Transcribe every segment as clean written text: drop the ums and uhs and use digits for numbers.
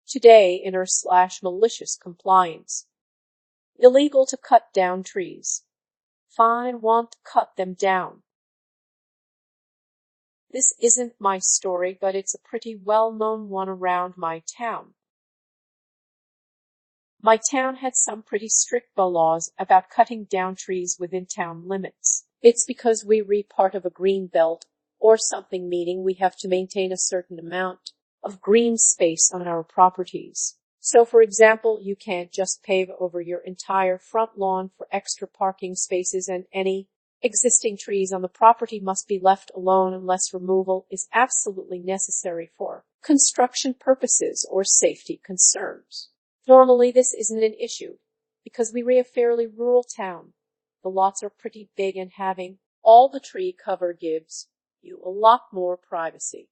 Today in r/malicious compliance. Illegal to cut down trees. Fine, want to cut them down. This isn't my story, but it's a pretty well-known one around my town. My town had some pretty strict laws about cutting down trees within town limits. It's because we're part of a green belt or something, meaning we have to maintain a certain amount of green space on our properties. So, for example, you can't just pave over your entire front lawn for extra parking spaces, and any existing trees on the property must be left alone unless removal is absolutely necessary for construction purposes or safety concerns. Normally, this isn't an issue because we're a fairly rural town. The lots are pretty big, and having all the tree cover gives you a lot more privacy.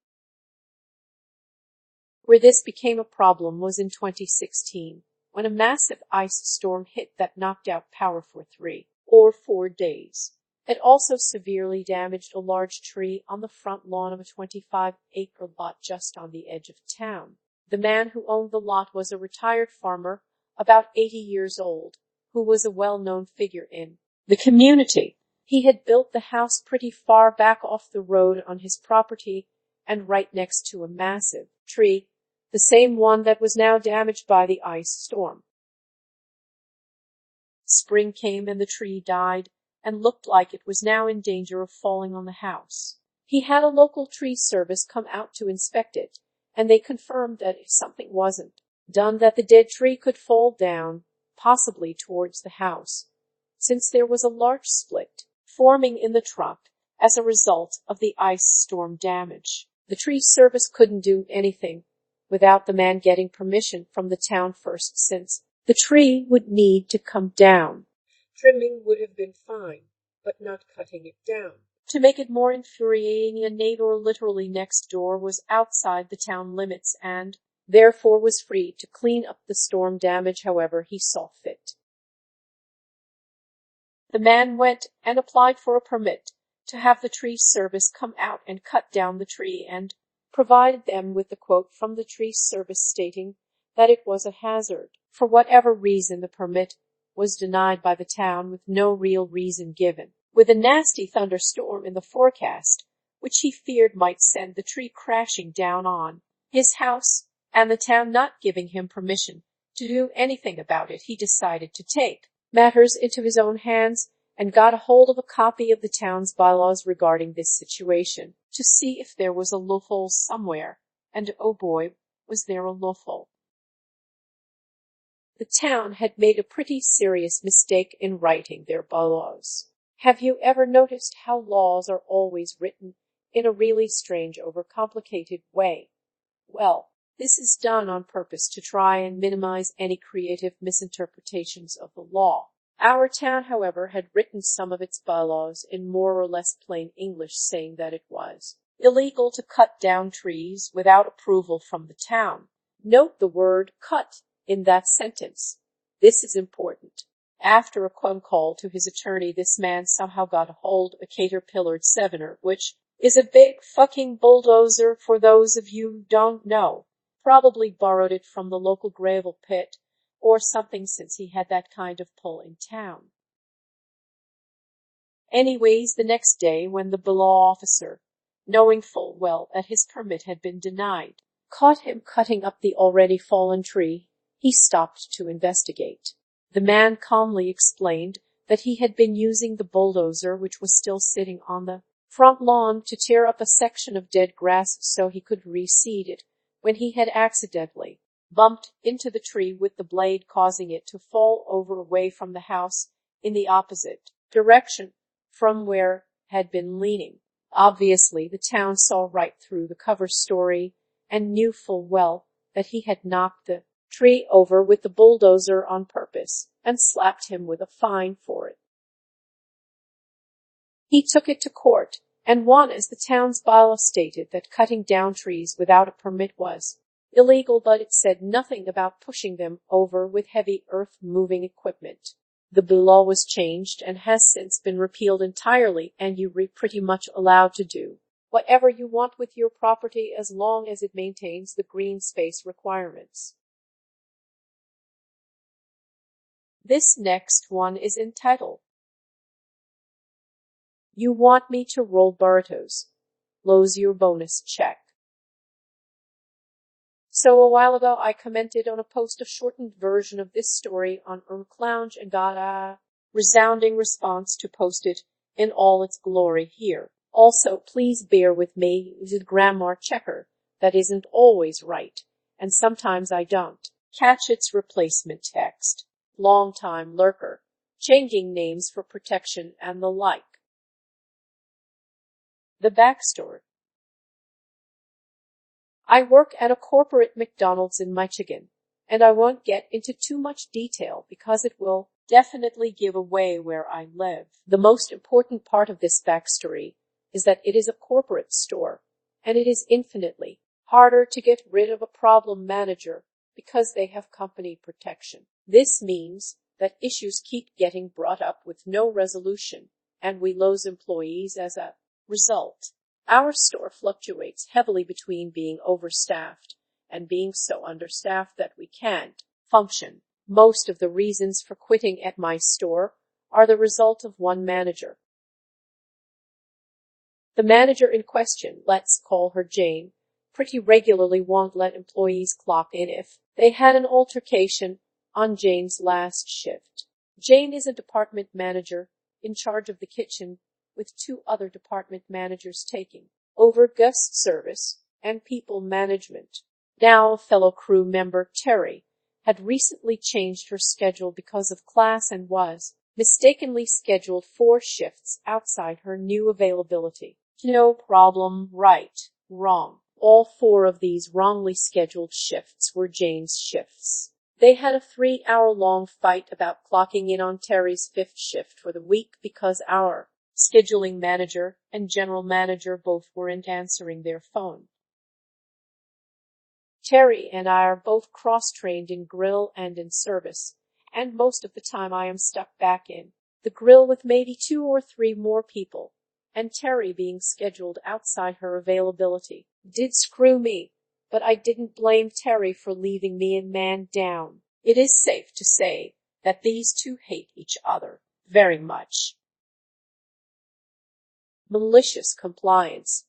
Where this became a problem was in 2016, when a massive ice storm hit that knocked out power for 3 or 4 days. It also severely damaged a large tree on the front lawn of a 25-acre lot just on the edge of town. The man who owned the lot was a retired farmer, about 80 years old, who was a well-known figure in the community. He had built the house pretty far back off the road on his property and right next to a massive tree, the same one that was now damaged by the ice storm. Spring came and the tree died and looked like it was now in danger of falling on the house. He had a local tree service come out to inspect it, and they confirmed that if something wasn't done, that the dead tree could fall down, possibly towards the house, since there was a large split forming in the trunk as a result of the ice storm damage. The tree service couldn't do anything without the man getting permission from the town first, since the tree would need to come down. Trimming would have been fine, but not cutting it down. To make it more infuriating, a neighbor literally next door was outside the town limits and therefore was free to clean up the storm damage however he saw fit. The man went and applied for a permit to have the tree service come out and cut down the tree, and provided them with the quote from the tree service stating that it was a hazard. For whatever reason, the permit was denied by the town with no real reason given. With a nasty thunderstorm in the forecast, which he feared might send the tree crashing down on his house, and the town not giving him permission to do anything about it, he decided to take matters into his own hands and got a hold of a copy of the town's bylaws regarding this situation to see if there was a loophole somewhere, and oh boy, was there a loophole. The town had made a pretty serious mistake in writing their bylaws. Have you ever noticed how laws are always written in a really strange, overcomplicated way? Well, this is done on purpose to try and minimize any creative misinterpretations of the law. Our town, however, had written some of its bylaws in more or less plain English, saying that it was illegal to cut down trees without approval from the town. Note the word cut in that sentence. This is important. After a phone call to his attorney, this man somehow got a hold of a Caterpillar 7er, which is a big fucking bulldozer for those of you who don't know. Probably borrowed it from the local gravel pit or something, since he had that kind of pull in town. Anyways, the next day, when the law officer, knowing full well that his permit had been denied, caught him cutting up the already fallen tree, he stopped to investigate. The man calmly explained that he had been using the bulldozer, which was still sitting on the front lawn, to tear up a section of dead grass so he could reseed it, when he had accidentally bumped into the tree with the blade, causing it to fall over away from the house in the opposite direction from where it had been leaning. Obviously, the town saw right through the cover story and knew full well that he had knocked the tree over with the bulldozer on purpose and slapped him with a fine for it. He took it to court and won, as the town's bylaw stated that cutting down trees without a permit was illegal, but it said nothing about pushing them over with heavy earth-moving equipment. The bylaw was changed and has since been repealed entirely, and you're pretty much allowed to do whatever you want with your property as long as it maintains the green space requirements. This next one is entitled, You Want Me to Roll Burritos? Lose your bonus check. So a while ago, I commented on a post of shortened version of this story on Lounge and got a resounding response to post it in all its glory here. Also, please bear with me, is a grammar checker that isn't always right, and sometimes I don't catch its replacement text. Long-time lurker, changing names for protection and the like. The backstory. I work at a corporate McDonald's in Michigan, and I won't get into too much detail because it will definitely give away where I live. The most important part of this backstory is that it is a corporate store, and it is infinitely harder to get rid of a problem manager because they have company protection. This means that issues keep getting brought up with no resolution, and we lose employees as a result. Our store fluctuates heavily between being overstaffed and being so understaffed that we can't function. Most of the reasons for quitting at my store are the result of one manager. The manager in question, let's call her Jane, pretty regularly won't let employees clock in if they had an altercation on Jane's last shift. Jane is a department manager in charge of the kitchen, with 2 other department managers taking over guest service and people management. Now, a fellow crew member, Terry, had recently changed her schedule because of class and was mistakenly scheduled 4 shifts outside her new availability. No problem, right, wrong. All 4 of these wrongly scheduled shifts were Jane's shifts. They had a 3-hour-long fight about clocking in on Terry's 5th shift for the week because our scheduling manager and general manager both weren't answering their phone. Terry and I are both cross-trained in grill and in service, and most of the time I am stuck back in the grill with maybe 2 or 3 more people, and Terry being scheduled outside her availability did screw me, but I didn't blame Terry for leaving me and man down. It is safe to say that these 2 hate each other very much. Malicious compliance.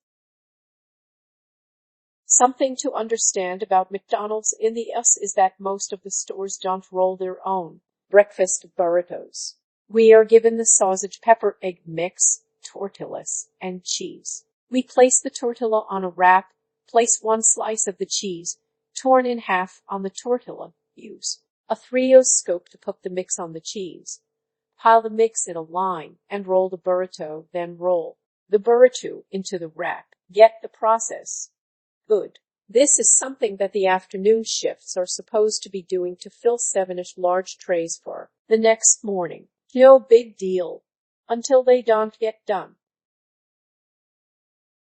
Something to understand about McDonald's in the US is that most of the stores don't roll their own breakfast burritos. We are given the sausage pepper egg mix, tortillas, and cheese. We place the tortilla on a wrap, place 1 slice of the cheese, torn in half, on the tortilla, use a 3/0 scope to put the mix on the cheese. Pile the mix in a line and roll the burrito, then roll the burrito into the wrap. Get the process? Good. This is something that the afternoon shifts are supposed to be doing to fill 7-ish large trays for the next morning. No big deal until they don't get done.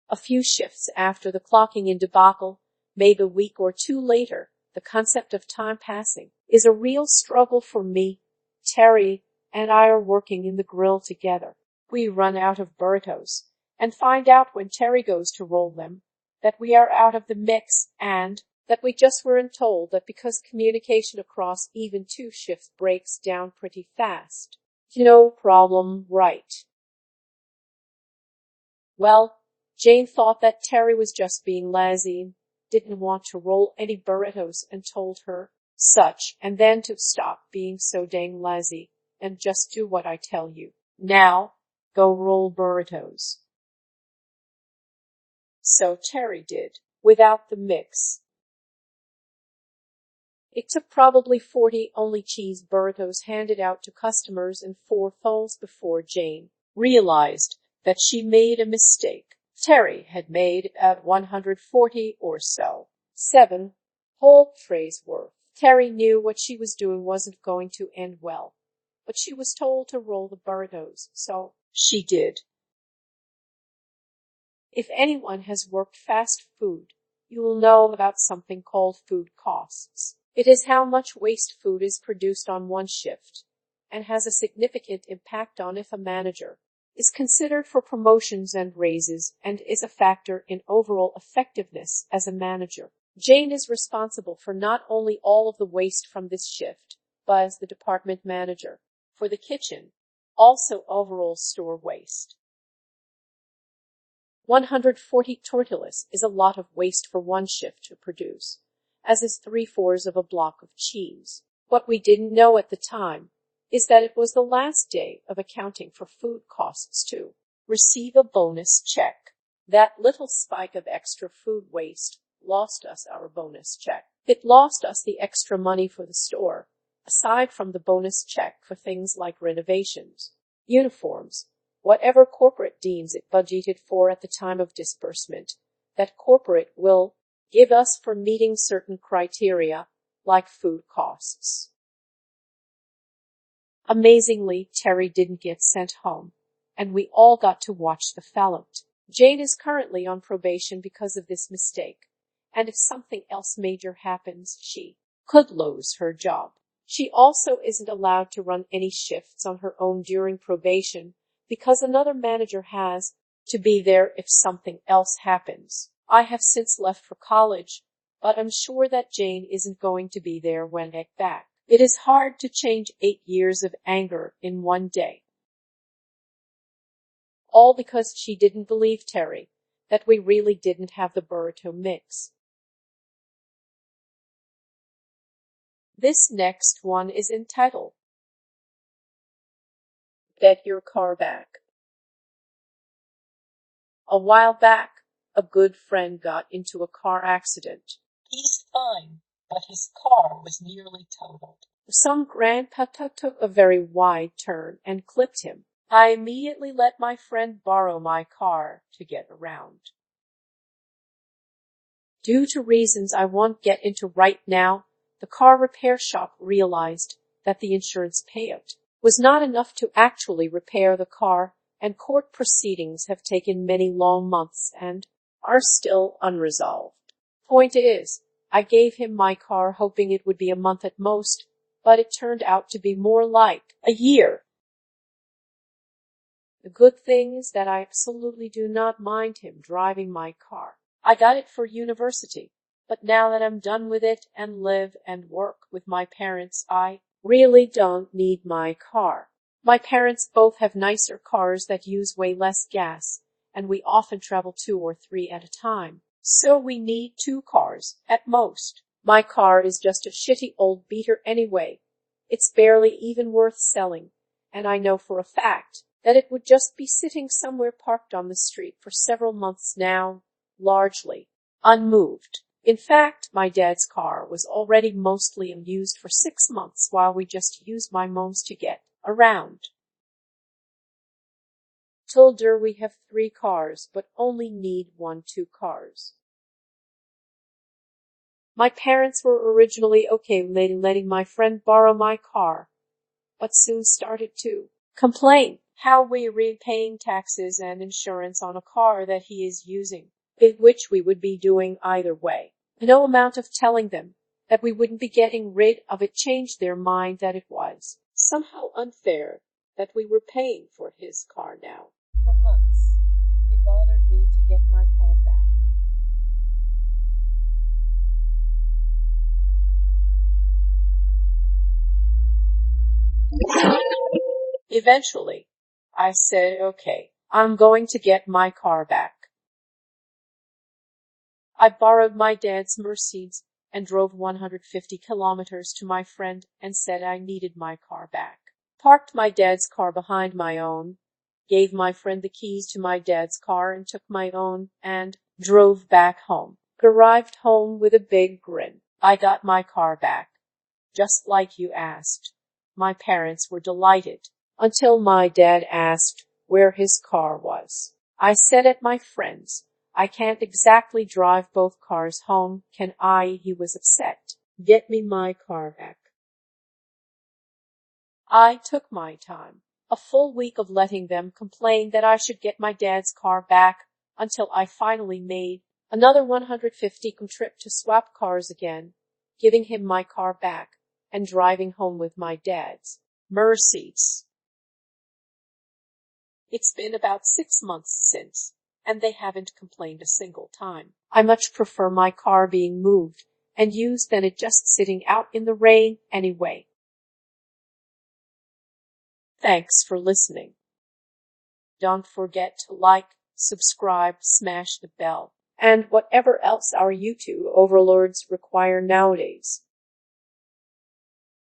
A few shifts after the clocking in debacle, maybe a week or 2 later, the concept of time passing is a real struggle for me. Terry and I are working in the grill together. We run out of burritos and find out when Terry goes to roll them that we are out of the mix and that we just weren't told that because communication across even 2 shifts breaks down pretty fast. No problem, right? Well, Jane thought that Terry was just being lazy and didn't want to roll any burritos and told her such, and then to stop being so dang lazy and just do what I tell you. Now, go roll burritos. So Terry did, without the mix. It took probably 40 only cheese burritos handed out to customers in 4 falls before Jane realized that she made a mistake. Terry had made at 140 or so. 7 whole trays worth. Terry knew what she was doing wasn't going to end well, but she was told to roll the burritos, so she did. If anyone has worked fast food, you will know about something called food costs. It is how much waste food is produced on one shift, and has a significant impact on if a manager is considered for promotions and raises, and is a factor in overall effectiveness as a manager. Jane is responsible for not only all of the waste from this shift, Buzz, the department manager for the kitchen, also overall store waste. 140 tortillas is a lot of waste for one shift to produce, as is 3/4 of a block of cheese. What we didn't know at the time is that it was the last day of accounting for food costs to receive a bonus check. That little spike of extra food waste lost us our bonus check. It lost us the extra money for the store, aside from the bonus check for things like renovations, uniforms, whatever corporate deems it budgeted for at the time of disbursement, that corporate will give us for meeting certain criteria, like food costs. Amazingly, Terry didn't get sent home, and we all got to watch the fallout. Jane is currently on probation because of this mistake, and if something else major happens, she could lose her job. She also isn't allowed to run any shifts on her own during probation because another manager has to be there if something else happens. I have since left for college, but I'm sure that Jane isn't going to be there when I get back. It is hard to change 8 years of anger in one day. All because she didn't believe Terry that we really didn't have the burrito mix. This next one is entitled, Get Your Car Back. A while back, a good friend got into a car accident. He's fine, but his car was nearly totaled. Some grandpa took a very wide turn and clipped him. I immediately let my friend borrow my car to get around. Due to reasons I won't get into right now, the car repair shop realized that the insurance payout was not enough to actually repair the car, and court proceedings have taken many long months and are still unresolved. Point is, I gave him my car hoping it would be a month at most, but it turned out to be more like a year. The good thing is that I absolutely do not mind him driving my car. I got it for university, but now that I'm done with it and live and work with my parents, I really don't need my car. My parents both have nicer cars that use way less gas, and we often travel 2 or 3 at a time. So we need 2 cars, at most. My car is just a shitty old beater anyway. It's barely even worth selling, and I know for a fact that it would just be sitting somewhere parked on the street for several months now, largely unmoved. In fact, my dad's car was already mostly unused for 6 months while we just used my mom's to get around. Tilder, we have 3 cars, but only need 2 cars. My parents were originally okay letting my friend borrow my car, but soon started to complain how we were paying taxes and insurance on a car that he is using, which we would be doing either way. No amount of telling them that we wouldn't be getting rid of it changed their mind that it was somehow unfair that we were paying for his car now. For months, it bothered me to get my car back. Eventually, I said, okay, I'm going to get my car back. I borrowed my dad's Mercedes and drove 150 kilometers to my friend and said I needed my car back. Parked my dad's car behind my own, gave my friend the keys to my dad's car and took my own and drove back home. Arrived home with a big grin. I got my car back, just like you asked. My parents were delighted, until my dad asked where his car was. I said at my friend's. I can't exactly drive both cars home, can I? He was upset. Get me my car back. I took my time, a full week of letting them complain that I should get my dad's car back, until I finally made another 150 trip to swap cars again, giving him my car back and driving home with my dad's Mercedes. It's been about 6 months since, and they haven't complained a single time. I much prefer my car being moved and used than it just sitting out in the rain anyway. Thanks for listening. Don't forget to like, subscribe, smash the bell, and whatever else our YouTube overlords require nowadays.